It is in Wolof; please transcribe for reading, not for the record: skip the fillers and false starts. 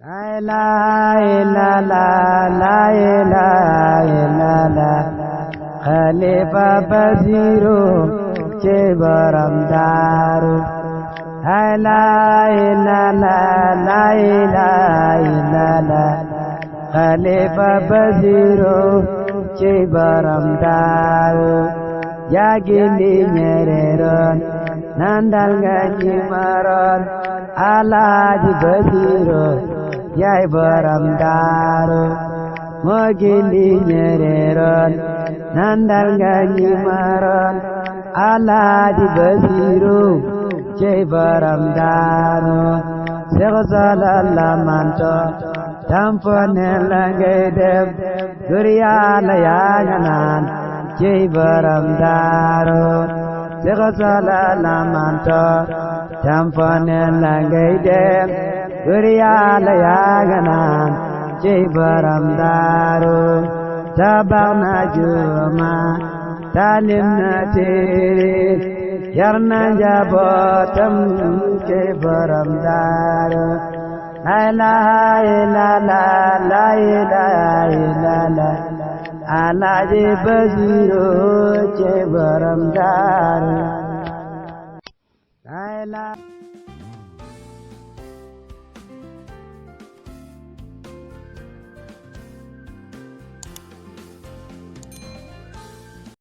la la la la la la la Khalifa Baziru Chebaram Daru la la la la la la Khalifa Baziru Chebaram Daru Yagini Nyereron Nandal Ganjimaron Alaji Baziru Yai Baram Daru Mogini Nyereron Nandal Ganjimaron Alaji Baziru Jai Baram Daru Seghzala Manto Tampone Langedem Duriyala Yaganan Jai Baram Daru Seghzala Manto Tampone Langedem Duriyala Yaganan Jai Baram Daru Tabana Juma Talimna Tiri Yarna Jabotam Jai Baram Daru la la la la la la la Alaji Baziru Jai Baram Daru